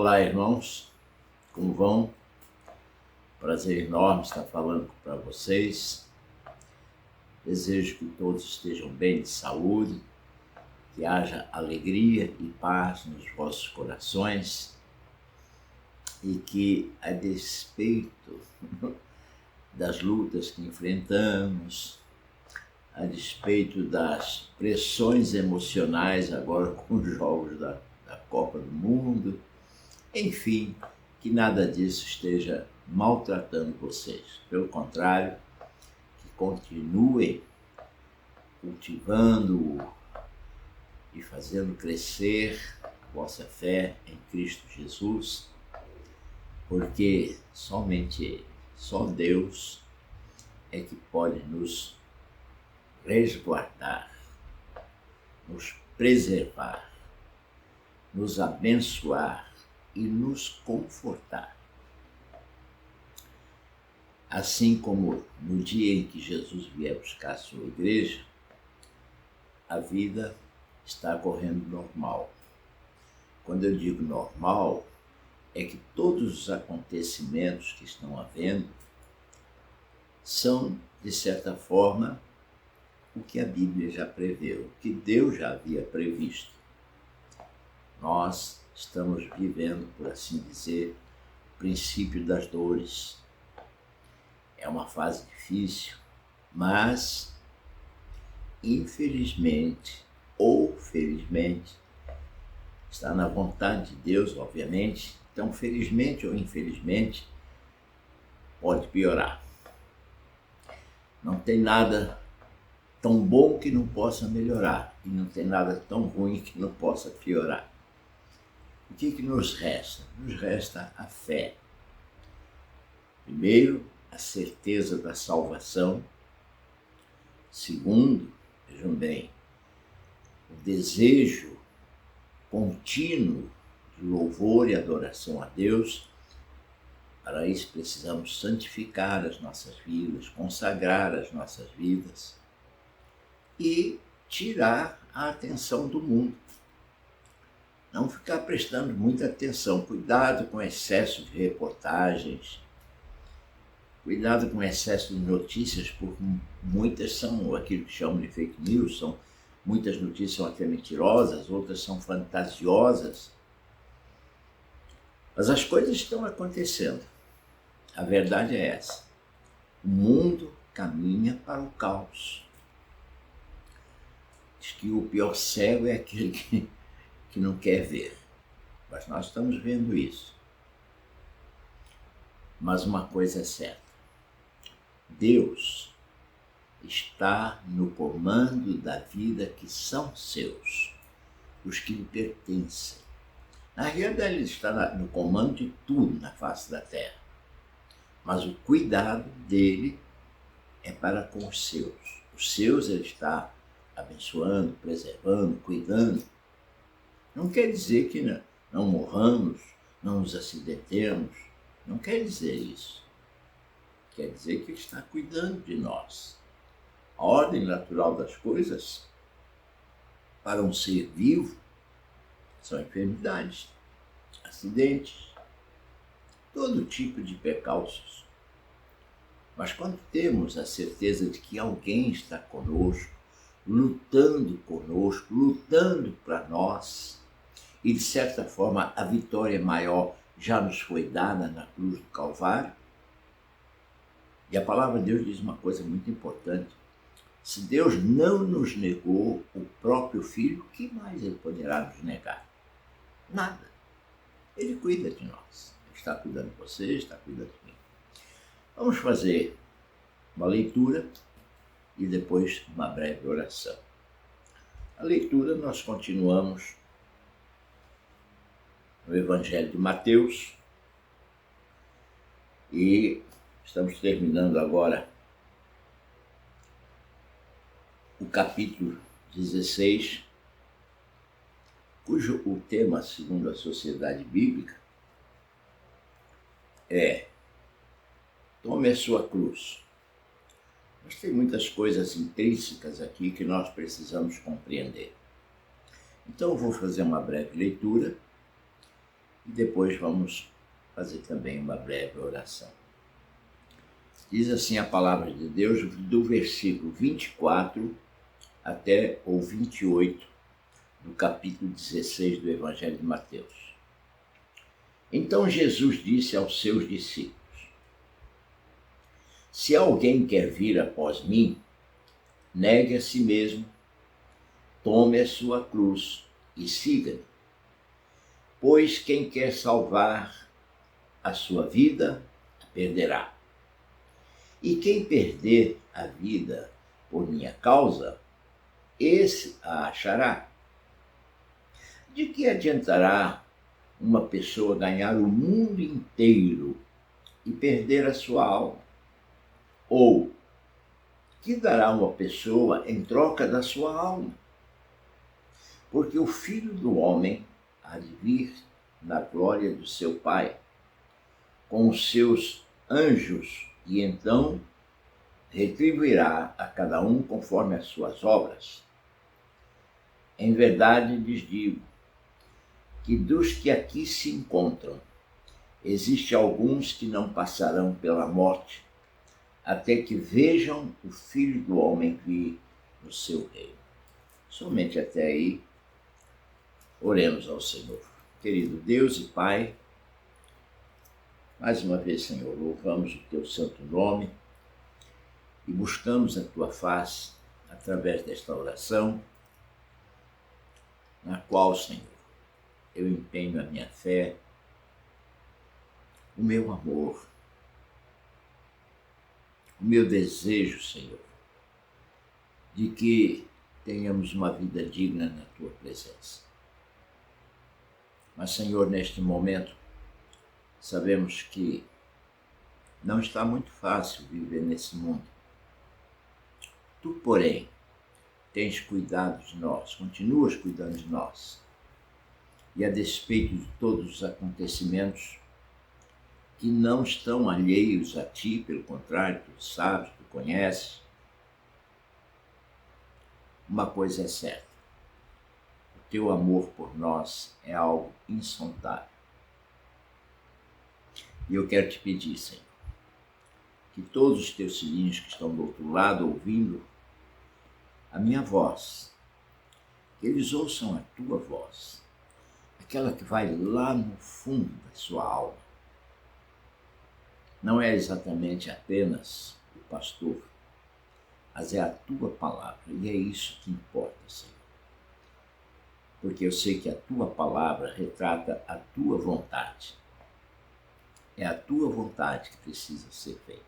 Olá, irmãos, como vão? Prazer enorme estar falando para vocês. Desejo que todos estejam bem de saúde, que haja alegria e paz nos vossos corações e que, a despeito das lutas que enfrentamos, a despeito das pressões emocionais agora com os jogos da Copa do Mundo, enfim, que nada disso esteja maltratando vocês. Pelo contrário, que continuem cultivando e fazendo crescer a vossa fé em Cristo Jesus, porque somente Ele, só Deus é que pode nos resguardar, nos preservar, nos abençoar e nos confortar. Assim como no dia em que Jesus vier buscar a sua igreja, a vida está correndo normal. Quando eu digo normal, é que todos os acontecimentos que estão havendo são, de certa forma, o que a Bíblia já preveu, o que Deus já havia previsto. Nós estamos vivendo, por assim dizer, o princípio das dores. É uma fase difícil, mas, infelizmente ou felizmente, está na vontade de Deus, obviamente. Então, felizmente ou infelizmente, pode piorar. Não tem nada tão bom que não possa melhorar, e não tem nada tão ruim que não possa piorar. O que nos resta? Nos resta a fé. Primeiro, a certeza da salvação. Segundo, vejam bem, o desejo contínuo de louvor e adoração a Deus. Para isso precisamos santificar as nossas vidas, consagrar as nossas vidas e tirar a atenção do mundo. Não ficar prestando muita atenção, cuidado com excesso de reportagens, cuidado com excesso de notícias, porque muitas são aquilo que chamam de fake news, muitas notícias são até mentirosas, outras são fantasiosas. Mas as coisas estão acontecendo. A verdade é essa. O mundo caminha para o caos. Diz que o pior cego é aquele que não quer ver. Mas nós estamos vendo isso. Mas uma coisa é certa. Deus está no comando da vida que são seus, os que lhe pertencem. Na realidade, Ele está no comando de tudo na face da terra. Mas o cuidado dele é para com os seus. Os seus Ele está abençoando, preservando, cuidando. Não quer dizer que não morramos, não nos acidentemos, Não quer dizer isso. Quer dizer que Ele está cuidando de nós. A ordem natural das coisas para um ser vivo são enfermidades, acidentes, todo tipo de percalços. Mas quando temos a certeza de que alguém está conosco, lutando para nós, e de certa forma a vitória maior já nos foi dada na cruz do Calvário, e a palavra de Deus diz uma coisa muito importante: se Deus não nos negou o próprio Filho, o que mais Ele poderá nos negar? Nada. Ele cuida de nós. Ele está cuidando de você, está cuidando de mim. Vamos fazer uma leitura e depois uma breve oração. A leitura nós continuamos no Evangelho de Mateus e estamos terminando agora o capítulo 16, cujo o tema, segundo a Sociedade Bíblica, é Tome a sua cruz. Mas tem muitas coisas intrínsecas aqui que nós precisamos compreender. Então eu vou fazer uma breve leitura e depois vamos fazer também uma breve oração. Diz assim a palavra de Deus, do versículo 24 até o 28 do capítulo 16 do Evangelho de Mateus. Então Jesus disse aos seus discípulos: se alguém quer vir após mim, negue a si mesmo, tome a sua cruz e siga-me. Pois quem quer salvar a sua vida, a perderá. E quem perder a vida por minha causa, esse a achará. De que adiantará uma pessoa ganhar o mundo inteiro e perder a sua alma? Ou que dará uma pessoa em troca da sua alma? Porque o Filho do Homem há de vir na glória do seu Pai, com os seus anjos, e então retribuirá a cada um conforme as suas obras. Em verdade lhes digo que dos que aqui se encontram, existem alguns que não passarão pela morte, até que vejam o Filho do Homem vir no seu reino. Somente até aí, oremos ao Senhor. Querido Deus e Pai, mais uma vez, Senhor, louvamos o Teu santo nome e buscamos a Tua face através desta oração, na qual, Senhor, eu empenho a minha fé, o meu amor, o meu desejo, Senhor, de que tenhamos uma vida digna na Tua presença. Mas, Senhor, neste momento, sabemos que não está muito fácil viver nesse mundo. Tu, porém, tens cuidado de nós, continuas cuidando de nós. E a despeito de todos os acontecimentos que não estão alheios a ti, pelo contrário, tu sabes, tu conheces, uma coisa é certa: o teu amor por nós é algo insondável. E eu quero te pedir, Senhor, que todos os teus filhinhos que estão do outro lado ouvindo a minha voz, que eles ouçam a tua voz, aquela que vai lá no fundo da sua alma. Não é exatamente apenas o pastor, mas é a tua palavra, e é isso que importa, Senhor. Porque eu sei que a tua palavra retrata a tua vontade. É a tua vontade que precisa ser feita.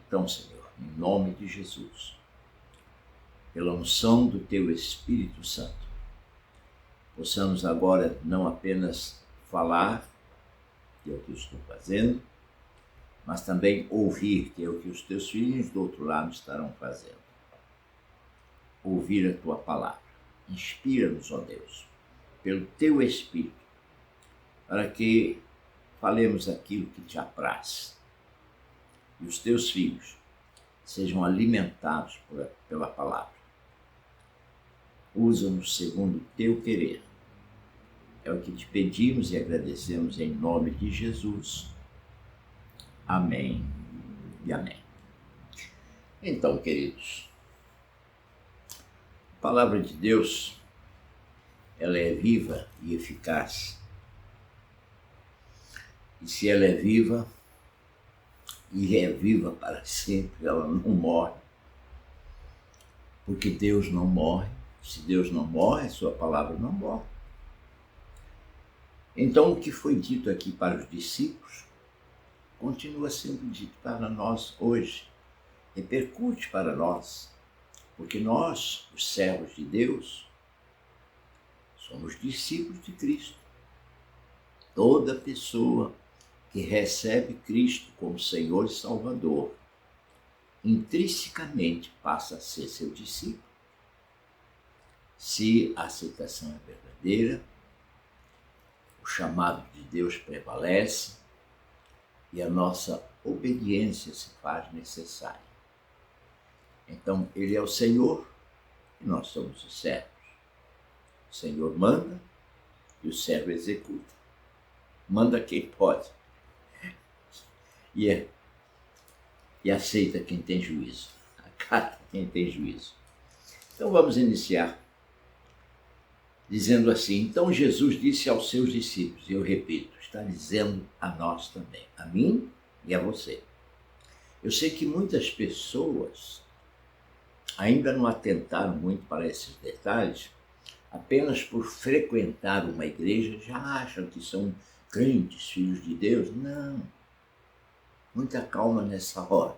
Então, Senhor, em nome de Jesus, pela unção do teu Espírito Santo, possamos agora não apenas falar, que é o que eu estou fazendo, mas também ouvir, que é o que os teus filhos do outro lado estarão fazendo. Ouvir a tua palavra. Inspira-nos, ó Deus, pelo teu Espírito, para que falemos aquilo que te apraz. E os teus filhos sejam alimentados pela palavra. Usa-nos segundo o teu querer. É o que te pedimos e agradecemos em nome de Jesus. Amém e amém. Então, queridos, a palavra de Deus, ela é viva e eficaz. E se ela é viva, e é viva para sempre, ela não morre. Porque Deus não morre. Se Deus não morre, sua palavra não morre. Então, o que foi dito aqui para os discípulos, continua sendo dito para nós hoje. Repercute para nós. Porque nós, os servos de Deus, somos discípulos de Cristo. Toda pessoa que recebe Cristo como Senhor e Salvador, intrinsecamente passa a ser seu discípulo. Se a aceitação é verdadeira, o chamado de Deus prevalece e a nossa obediência se faz necessária. Então, Ele é o Senhor e nós somos os servos. O Senhor manda e o servo executa. Manda quem pode e aceita quem tem juízo. Acata quem tem juízo. Então vamos iniciar dizendo assim: então Jesus disse aos seus discípulos, e eu repito, está dizendo a nós também, a mim e a você. Eu sei que muitas pessoas ainda não atentaram muito para esses detalhes, apenas por frequentar uma igreja já acham que são crentes, filhos de Deus. Não. Muita calma nessa hora.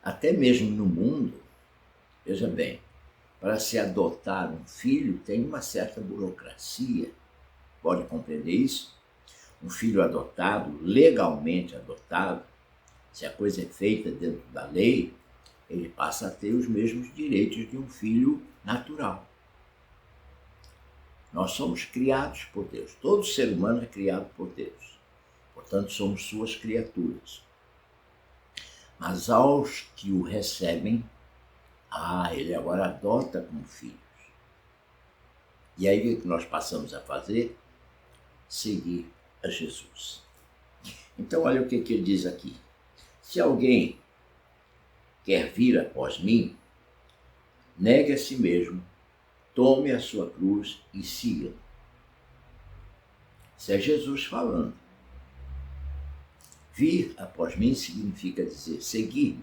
Até mesmo no mundo, veja bem, para se adotar um filho tem uma certa burocracia. Pode compreender isso? Um filho adotado, legalmente adotado, se a coisa é feita dentro da lei, ele passa a ter os mesmos direitos de um filho natural. Nós somos criados por Deus. Todo ser humano é criado por Deus. Portanto, somos suas criaturas. Mas aos que o recebem, ele agora adota como filhos. E aí o que nós passamos a fazer? Seguir a Jesus. Então, olha o que ele diz aqui. Se alguém quer vir após mim, negue a si mesmo, tome a sua cruz e siga. Isso é Jesus falando. Vir após mim significa dizer seguir.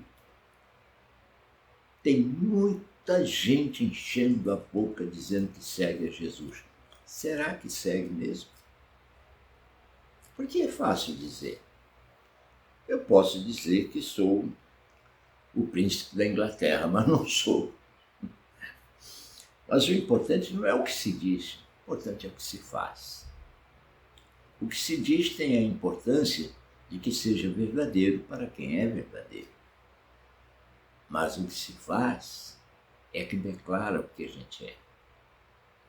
Tem muita gente enchendo a boca dizendo que segue a Jesus. Será que segue mesmo? Porque é fácil dizer. Eu posso dizer que sou o príncipe da Inglaterra, mas não sou. Mas o importante não é o que se diz, o importante é o que se faz. O que se diz tem a importância de que seja verdadeiro para quem é verdadeiro. Mas o que se faz é que declara o que a gente é.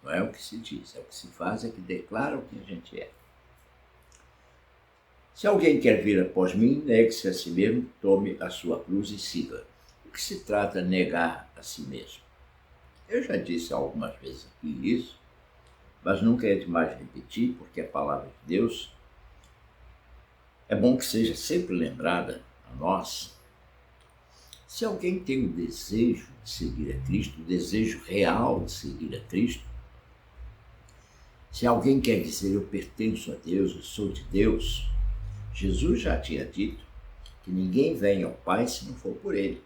Não é o que se diz, é o que se faz é que declara o que a gente é. Se alguém quer vir após mim, negue-se a si mesmo, tome a sua cruz e siga. O que se trata é negar a si mesmo. Eu já disse algumas vezes aqui isso, mas nunca é demais repetir, porque a palavra de Deus é bom que seja sempre lembrada a nós. Se alguém tem o desejo de seguir a Cristo, o desejo real de seguir a Cristo, se alguém quer dizer eu pertenço a Deus, eu sou de Deus, Jesus já tinha dito que ninguém vem ao Pai se não for por Ele.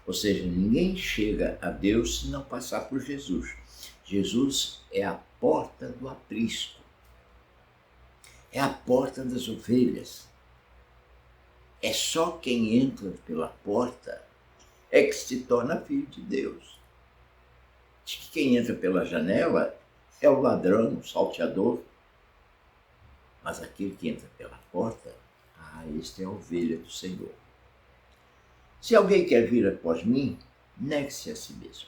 Ou seja, ninguém chega a Deus se não passar por Jesus. Jesus é a porta do aprisco. É a porta das ovelhas. É só quem entra pela porta é que se torna filho de Deus. Diz que quem entra pela janela é o ladrão, o salteador. Mas aquele que entra pela porta, este é a ovelha do Senhor. Se alguém quer vir após mim, negue-se a si mesmo.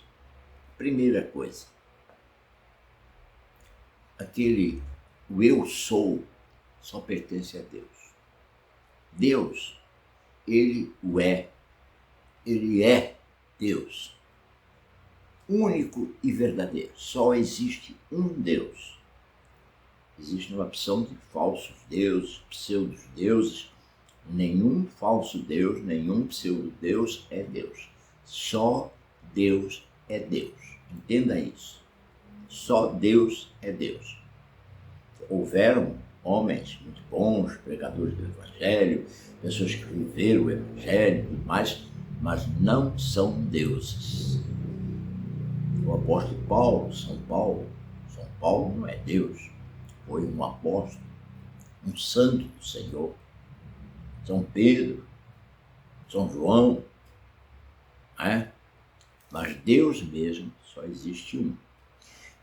Primeira coisa, o eu sou, só pertence a Deus. Deus, Ele o é. Ele é Deus. Único e verdadeiro. Só existe um Deus. Existe uma opção de falsos deuses, pseudo-deuses. Nenhum falso Deus, nenhum pseudo-Deus é Deus. Só Deus é Deus. Entenda isso. Só Deus é Deus. Houveram homens muito bons, pregadores do Evangelho, pessoas que viveram o Evangelho, mas não são deuses. O apóstolo Paulo, São Paulo não é Deus. Foi um apóstolo, um santo do Senhor. São Pedro, São João, mas Deus mesmo só existe um.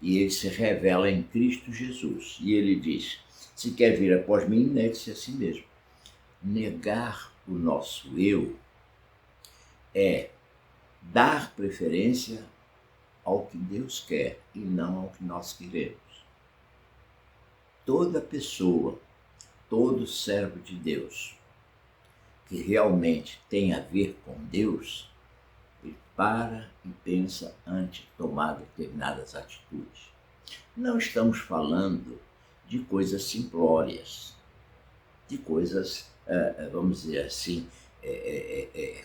E ele se revela em Cristo Jesus. E ele diz, se quer vir após mim, negue-se a si mesmo. Negar o nosso eu é dar preferência ao que Deus quer e não ao que nós queremos. Toda pessoa, todo servo de Deus que realmente tem a ver com Deus, ele para e pensa antes de tomar determinadas atitudes. Não estamos falando de coisas simplórias, de coisas, vamos dizer assim,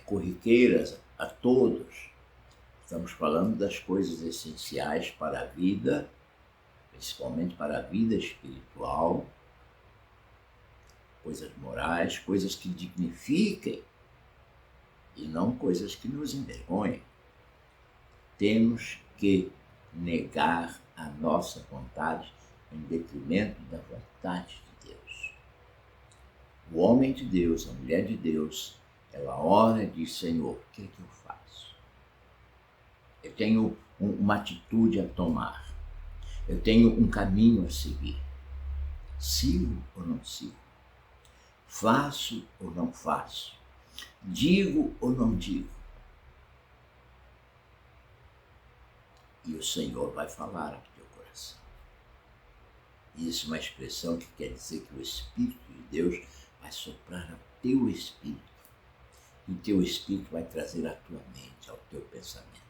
corriqueiras a todos. Estamos falando das coisas essenciais para a vida, principalmente para a vida espiritual, coisas morais, coisas que dignifiquem e não coisas que nos envergonhem. Temos que negar a nossa vontade em detrimento da vontade de Deus. O homem de Deus, a mulher de Deus, ela ora e diz, Senhor, o que é que eu faço? Eu tenho uma atitude a tomar. Eu tenho um caminho a seguir. Sigo ou não sigo? Faço ou não faço? Digo ou não digo? E o Senhor vai falar ao teu coração. Isso é uma expressão que quer dizer que o Espírito de Deus vai soprar ao teu espírito. E o teu espírito vai trazer à tua mente, ao teu pensamento.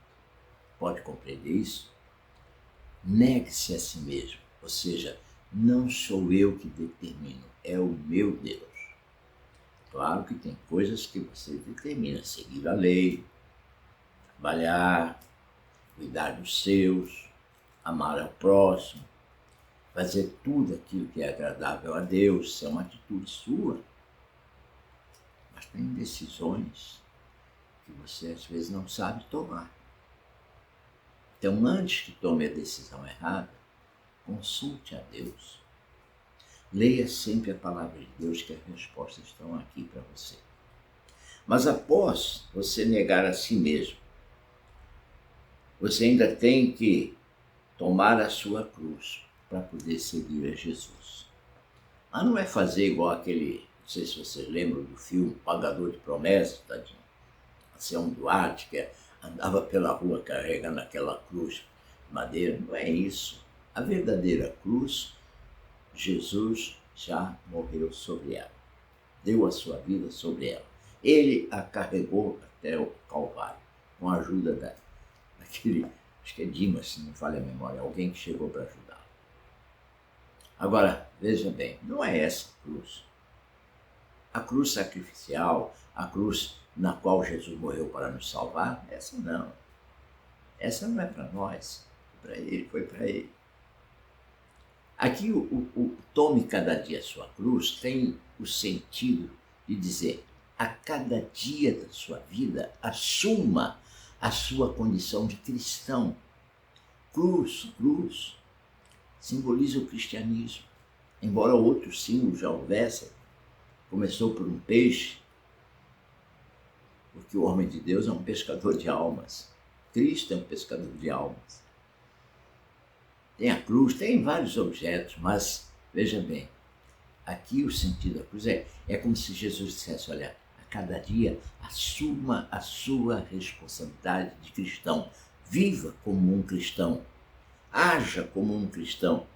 Pode compreender isso? Negue-se a si mesmo. Ou seja, não sou eu que determino, é o meu Deus. Claro que tem coisas que você determina, seguir a lei, trabalhar, cuidar dos seus, amar ao próximo, fazer tudo aquilo que é agradável a Deus, isso é uma atitude sua. Mas tem decisões que você às vezes não sabe tomar. Então, antes que tome a decisão errada, consulte a Deus. Leia sempre a palavra de Deus, que as respostas estão aqui para você. Mas após você negar a si mesmo, você ainda tem que tomar a sua cruz para poder seguir a Jesus. Mas não é fazer igual aquele, não sei se vocês lembram do filme Pagador de Promessas, tadinho. Anselmo Duarte, que andava pela rua carregando aquela cruz de madeira. Não é isso. A verdadeira cruz, Jesus já morreu sobre ela. Deu a sua vida sobre ela. Ele a carregou até o Calvário, com a ajuda daquele, acho que é Dimas, se não falha a memória, alguém que chegou para ajudá-lo. Agora, veja bem, não é essa a cruz. A cruz sacrificial, a cruz na qual Jesus morreu para nos salvar, essa não. Essa não é para nós, foi para ele. Aqui o tome cada dia a sua cruz tem o sentido de dizer, a cada dia da sua vida, assuma a sua condição de cristão. Cruz simboliza o cristianismo. Embora outros símbolos já houvessem, começou por um peixe, porque o homem de Deus é um pescador de almas. Cristo é um pescador de almas. Tem a cruz, tem vários objetos, mas veja bem, aqui o sentido da cruz é como se Jesus dissesse, olha, a cada dia assuma a sua responsabilidade de cristão. Viva como um cristão. Haja como um cristão.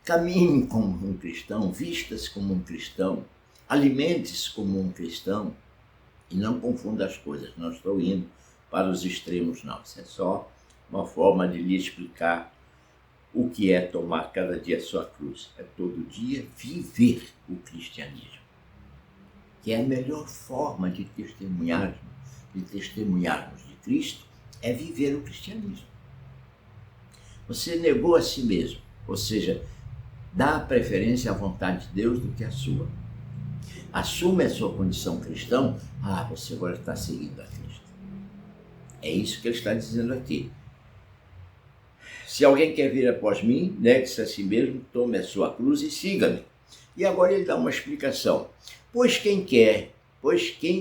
caminhe como um cristão, vista-se como um cristão, alimente-se como um cristão e não confunda as coisas. Não estou indo para os extremos, não. Isso é só uma forma de lhe explicar o que é tomar cada dia a sua cruz. É todo dia viver o cristianismo, que é a melhor forma de testemunharmos de Cristo, é viver o cristianismo. Você negou a si mesmo, ou seja, dá a preferência à vontade de Deus do que à sua. Assume a sua condição cristão, você agora está seguindo a Cristo. É isso que ele está dizendo aqui. Se alguém quer vir após mim, negue-se a si mesmo, tome a sua cruz e siga-me. E agora ele dá uma explicação. Pois quem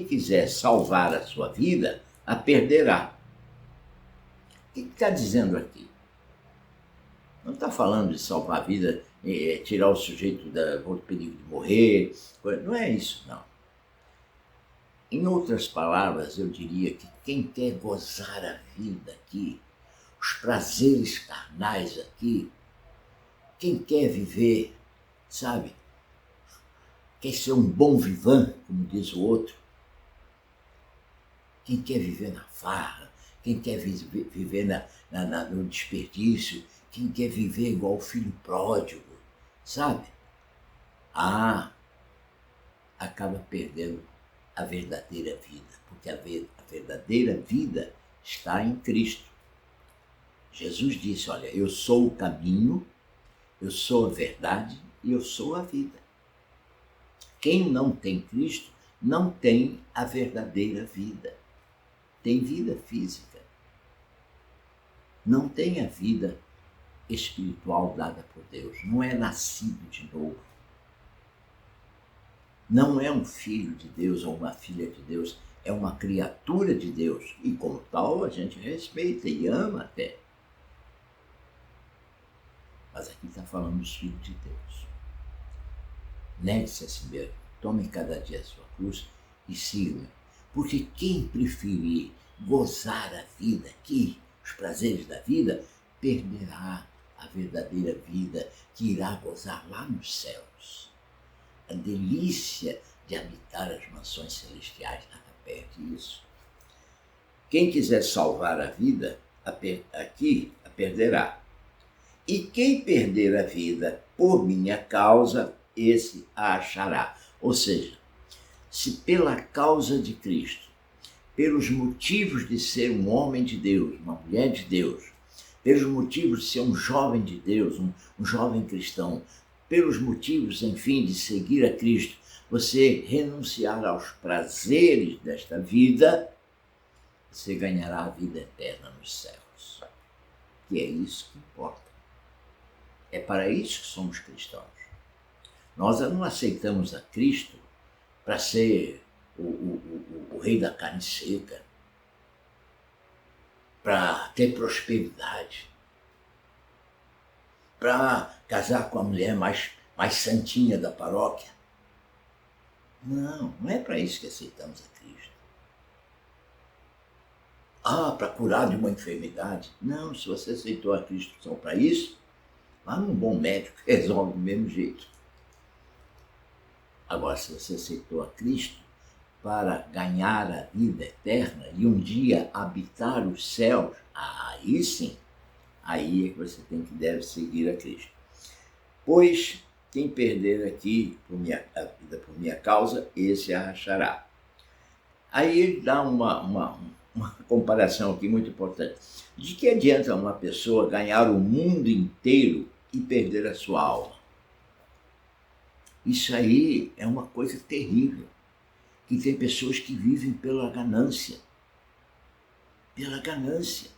quiser salvar a sua vida, a perderá. O que está dizendo aqui? Não está falando de salvar a vida, tirar o sujeito do perigo de morrer, não é isso, não. Em outras palavras, eu diria que quem quer gozar a vida aqui, os prazeres carnais aqui, quem quer viver, sabe, quer ser um bom vivant, como diz o outro, quem quer viver na farra, quem quer viver no desperdício, quem quer viver igual o filho pródigo, sabe? Acaba perdendo a verdadeira vida, porque a verdadeira vida está em Cristo. Jesus disse, olha, eu sou o caminho, eu sou a verdade e eu sou a vida. Quem não tem Cristo não tem a verdadeira vida. Tem vida física. Não tem a vida espiritual dada por Deus. Não é nascido de novo. Não é um filho de Deus ou uma filha de Deus. É uma criatura de Deus. E como tal, a gente respeita e ama até. Mas aqui está falando dos filhos de Deus. Negue-se a si mesmo, tome cada dia a sua cruz e siga-me. Porque quem preferir gozar a vida aqui, os prazeres da vida, perderá a verdadeira vida que irá gozar lá nos céus. A delícia de habitar as mansões celestiais, nada perde isso. Quem quiser salvar a vida, aqui a perderá. E quem perder a vida por minha causa, esse a achará. Ou seja, se pela causa de Cristo, pelos motivos de ser um homem de Deus, uma mulher de Deus, pelos motivos de ser um jovem de Deus, um jovem cristão, pelos motivos, enfim, de seguir a Cristo, você renunciar aos prazeres desta vida, você ganhará a vida eterna nos céus. E é isso que importa. É para isso que somos cristãos. Nós não aceitamos a Cristo para ser o rei da carne seca, para ter prosperidade, para casar com a mulher mais santinha da paróquia. Não é para isso que aceitamos a Cristo. Para curar de uma enfermidade. Não, se você aceitou a Cristo só para isso, vá num bom médico que resolve do mesmo jeito. Agora, se você aceitou a Cristo para ganhar a vida eterna e um dia habitar os céus, aí sim, aí é que você deve seguir a Cristo. Pois quem perder aqui a vida por minha causa, esse a achará. Aí ele dá uma comparação aqui muito importante. De que adianta uma pessoa ganhar o mundo inteiro e perder a sua alma? Isso aí é uma coisa terrível, que tem pessoas que vivem pela ganância. Pela ganância.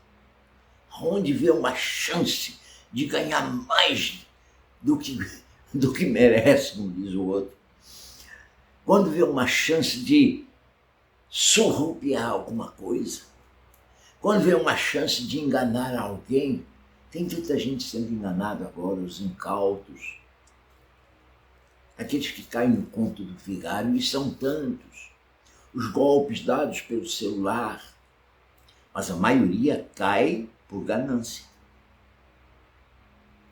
Onde vê uma chance de ganhar mais do que merece, como diz o outro. Quando vê uma chance de surrupiar alguma coisa, quando vê uma chance de enganar alguém, tem tanta gente sendo enganada agora, os incautos, aqueles que caem no conto do vigário, e são tantos, os golpes dados pelo celular, mas a maioria cai por ganância.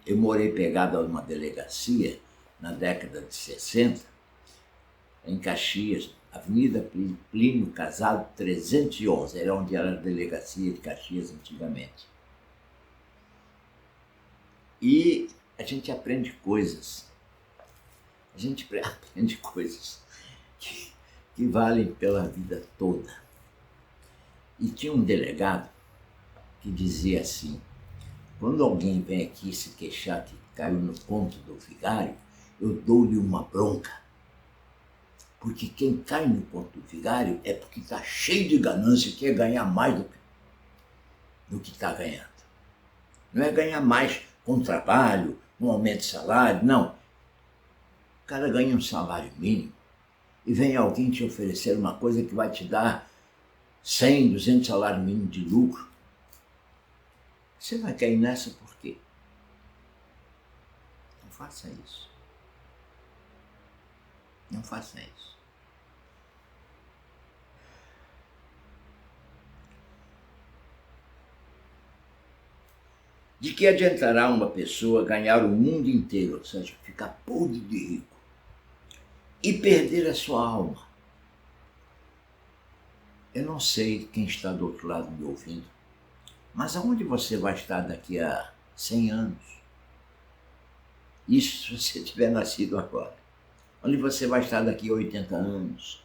Eu morei pegado a uma delegacia na década de 60, em Caxias, Avenida Plínio Casado 311, era onde era a delegacia de Caxias antigamente. E a gente aprende coisas. A gente aprende coisas que valem pela vida toda. E tinha um delegado que dizia assim: quando alguém vem aqui se queixar que caiu no ponto do vigário, eu dou-lhe uma bronca. Porque quem cai no ponto do vigário é porque está cheio de ganância e quer ganhar mais do que está ganhando. Não é ganhar mais com trabalho, um aumento de salário, não. O cara ganha um salário mínimo e vem alguém te oferecer uma coisa que vai te dar 100, 200 salários mínimos de lucro. Você vai cair nessa por quê? Não faça isso. Não faça isso. De que adiantará uma pessoa ganhar o mundo inteiro, ou seja, ficar podre de rico, e perder a sua alma? Eu não sei quem está do outro lado me ouvindo, mas aonde você vai estar daqui a 100 anos? Isso se você tiver nascido agora. Onde você vai estar daqui a 80 anos?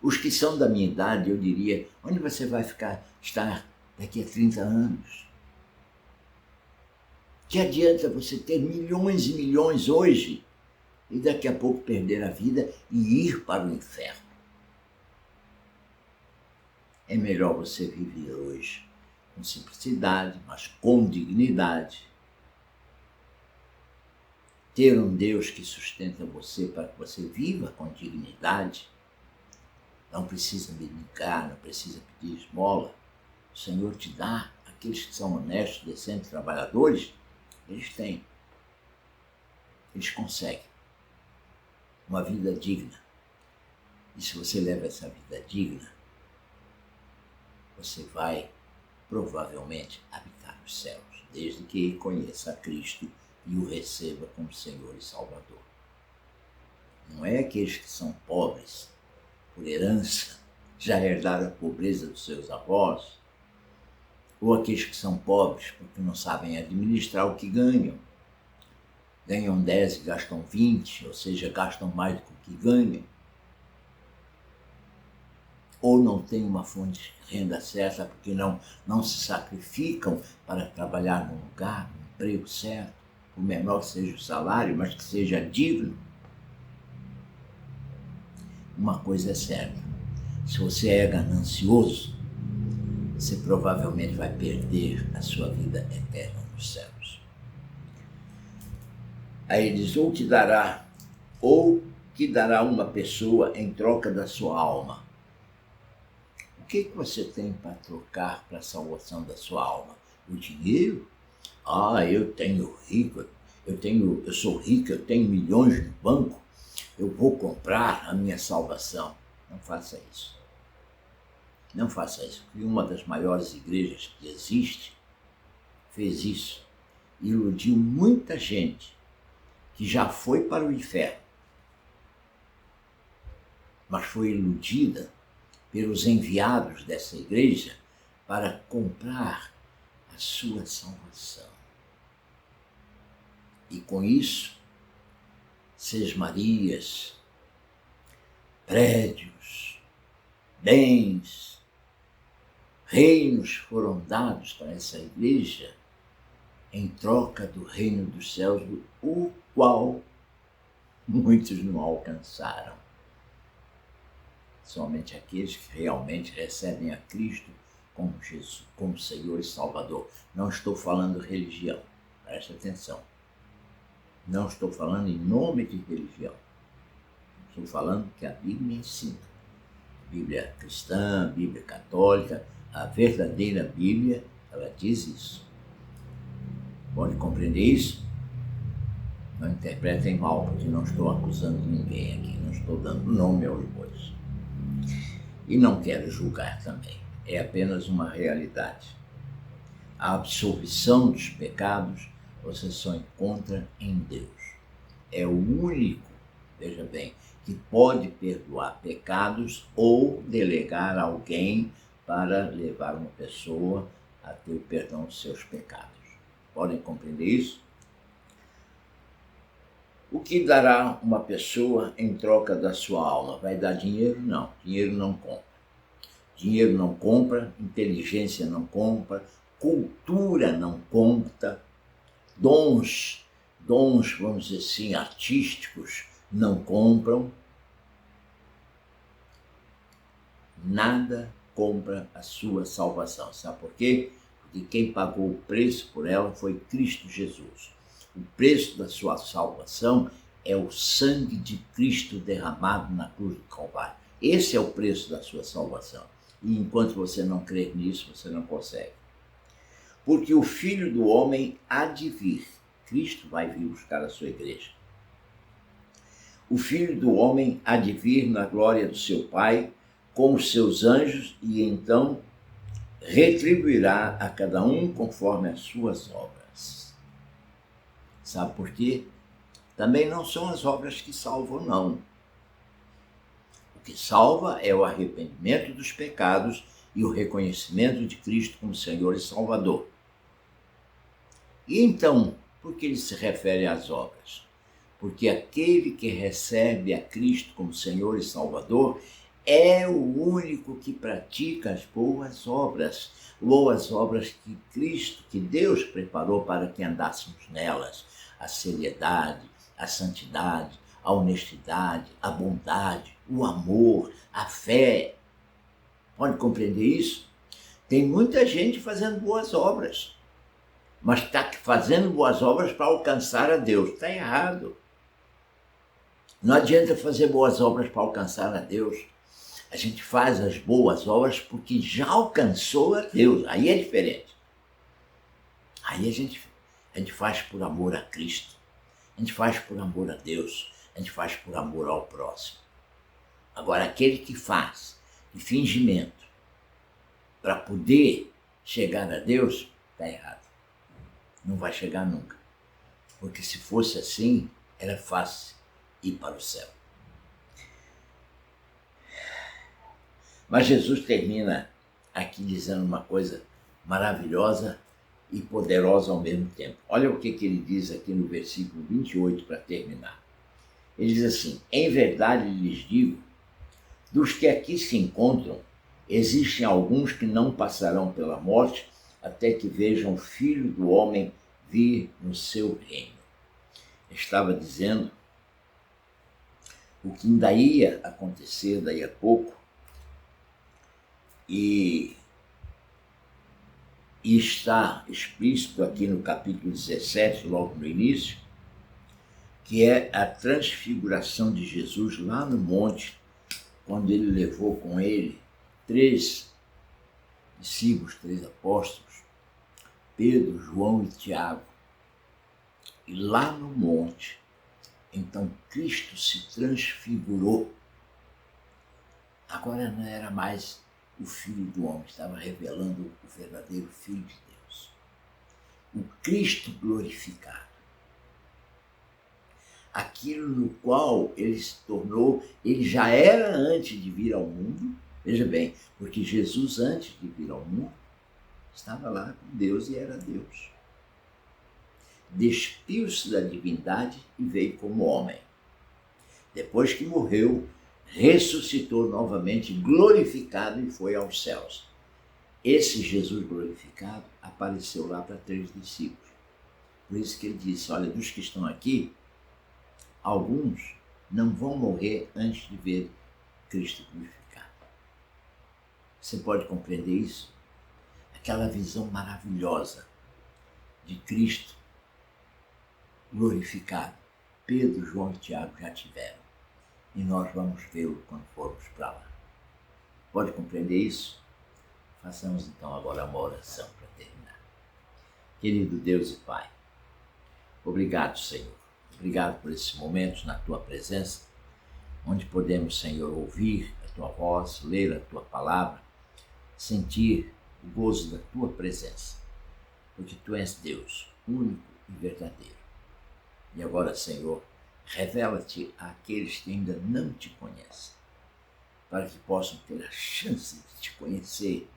Os que são da minha idade, eu diria, onde você vai estar daqui a 30 anos? Que adianta você ter milhões e milhões hoje e daqui a pouco perder a vida e ir para o inferno? É melhor você viver hoje com simplicidade, mas com dignidade. Ter um Deus que sustenta você para que você viva com dignidade. Não precisa mendigar, não precisa pedir esmola. O Senhor te dá. Aqueles que são honestos, decentes, trabalhadores, eles têm. Eles conseguem uma vida digna. E se você leva essa vida digna, você vai provavelmente habitar os céus, desde que conheça a Cristo e o receba como Senhor e Salvador. Não é aqueles que são pobres por herança, já herdaram a pobreza dos seus avós, ou aqueles que são pobres porque não sabem administrar o que ganham. Ganham 10 e gastam 20, ou seja, gastam mais do que o que ganham. Ou não têm uma fonte de renda certa porque não se sacrificam para trabalhar num lugar, num emprego certo, por menor que seja o salário, mas que seja digno. Uma coisa é certa: se você é ganancioso, você provavelmente vai perder a sua vida eterna nos céus. Aí ele diz: ou que dará uma pessoa em troca da sua alma. O que você tem para trocar para a salvação da sua alma? O dinheiro? Eu sou rico, eu tenho milhões no banco, eu vou comprar a minha salvação. Não faça isso. Não faça isso, porque uma das maiores igrejas que existe fez isso. Iludiu muita gente que já foi para o inferno, mas foi iludida pelos enviados dessa igreja para comprar a sua salvação. E com isso, sesmarias, prédios, bens, reinos foram dados para essa igreja em troca do reino dos céus, o qual muitos não alcançaram. Somente aqueles que realmente recebem a Cristo como Jesus, como Senhor e Salvador. Não estou falando religião, preste atenção. Não estou falando em nome de religião. Estou falando que a Bíblia ensina. Bíblia cristã, Bíblia católica, a verdadeira Bíblia, ela diz isso. Pode compreender isso? Não interpretem mal, porque não estou acusando ninguém aqui, não estou dando nome aos bois. E não quero julgar também, é apenas uma realidade. A absolvição dos pecados você só encontra em Deus. É o único, veja bem, que pode perdoar pecados ou delegar alguém para levar uma pessoa a ter o perdão dos seus pecados. Podem compreender isso? O que dará uma pessoa em troca da sua alma? Vai dar dinheiro? Não. Dinheiro não compra. Dinheiro não compra, inteligência não compra, cultura não conta, dons, vamos dizer assim, artísticos não compram. Nada compra a sua salvação. Sabe por quê? Porque quem pagou o preço por ela foi Cristo Jesus. O preço da sua salvação é o sangue de Cristo derramado na cruz do Calvário. Esse é o preço da sua salvação. E enquanto você não crer nisso, você não consegue. Porque o Filho do Homem há de vir. Cristo vai vir buscar a sua igreja. O Filho do Homem há de vir na glória do seu Pai, com os seus anjos, e então retribuirá a cada um conforme as suas obras. Sabe por quê? Também não são as obras que salvam, não. O que salva é o arrependimento dos pecados e o reconhecimento de Cristo como Senhor e Salvador. E então, por que ele se refere às obras? Porque aquele que recebe a Cristo como Senhor e Salvador é o único que pratica as boas obras que Cristo, que Deus preparou para que andássemos nelas. A seriedade, a santidade, a honestidade, a bondade, o amor, a fé. Pode compreender isso? Tem muita gente fazendo boas obras, mas está fazendo boas obras para alcançar a Deus. Está errado. Não adianta fazer boas obras para alcançar a Deus. A gente faz as boas obras porque já alcançou a Deus. Aí é diferente. Aí a gente faz por amor a Cristo. A gente faz por amor a Deus. A gente faz por amor ao próximo. Agora, aquele que faz de fingimento para poder chegar a Deus, está errado. Não vai chegar nunca. Porque se fosse assim, era fácil ir para o céu. Mas Jesus termina aqui dizendo uma coisa maravilhosa e poderosa ao mesmo tempo. Olha o que ele diz aqui no versículo 28 para terminar. Ele diz assim: em verdade lhes digo, dos que aqui se encontram, existem alguns que não passarão pela morte até que vejam o Filho do Homem vir no seu reino. Estava dizendo o que ainda ia acontecer daí a pouco, e está explícito aqui no capítulo 17, logo no início, que é a transfiguração de Jesus lá no monte, quando ele levou com ele 3 discípulos, 3 apóstolos, Pedro, João e Tiago. E lá no monte, então Cristo se transfigurou. Agora não era mais o Filho do Homem, estava revelando o verdadeiro Filho de Deus. O Cristo glorificado. Aquilo no qual ele se tornou, ele já era antes de vir ao mundo. Veja bem, porque Jesus, antes de vir ao mundo, estava lá com Deus e era Deus. Despiu-se da divindade e veio como homem. Depois que morreu, ressuscitou novamente, glorificado, e foi aos céus. Esse Jesus glorificado apareceu lá para 3 discípulos. Por isso que ele disse: olha, dos que estão aqui, alguns não vão morrer antes de ver Cristo glorificado. Você pode compreender isso? Aquela visão maravilhosa de Cristo glorificado. Pedro, João e Tiago já tiveram. E nós vamos vê-lo quando formos para lá. Pode compreender isso? Façamos então agora uma oração para terminar. Querido Deus e Pai, obrigado, Senhor. Obrigado por esses momentos na Tua presença, onde podemos, Senhor, ouvir a Tua voz, ler a Tua palavra, sentir o gozo da Tua presença. Porque Tu és Deus, único e verdadeiro. E agora, Senhor, revela-te àqueles que ainda não te conhecem, para que possam ter a chance de te conhecer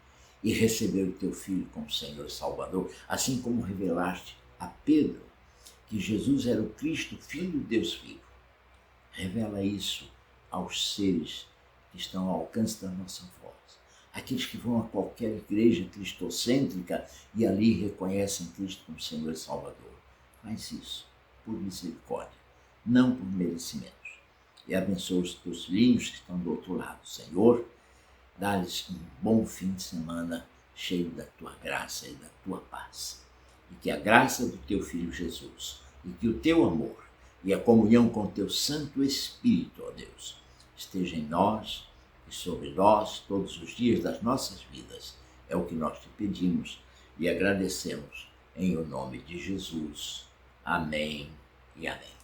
e receber o teu Filho como Senhor e Salvador, assim como revelaste a Pedro que Jesus era o Cristo, Filho de Deus vivo. Revela isso aos seres que estão ao alcance da nossa voz, aqueles que vão a qualquer igreja cristocêntrica e ali reconhecem Cristo como Senhor e Salvador. Faz isso por misericórdia, não por merecimentos. E abençoa os teus filhinhos que estão do outro lado. Senhor, dá-lhes um bom fim de semana cheio da tua graça e da tua paz. E que a graça do teu Filho Jesus, e que o teu amor e a comunhão com o teu Santo Espírito, ó Deus, esteja em nós e sobre nós todos os dias das nossas vidas. É o que nós te pedimos e agradecemos em o nome de Jesus. Amém e amém.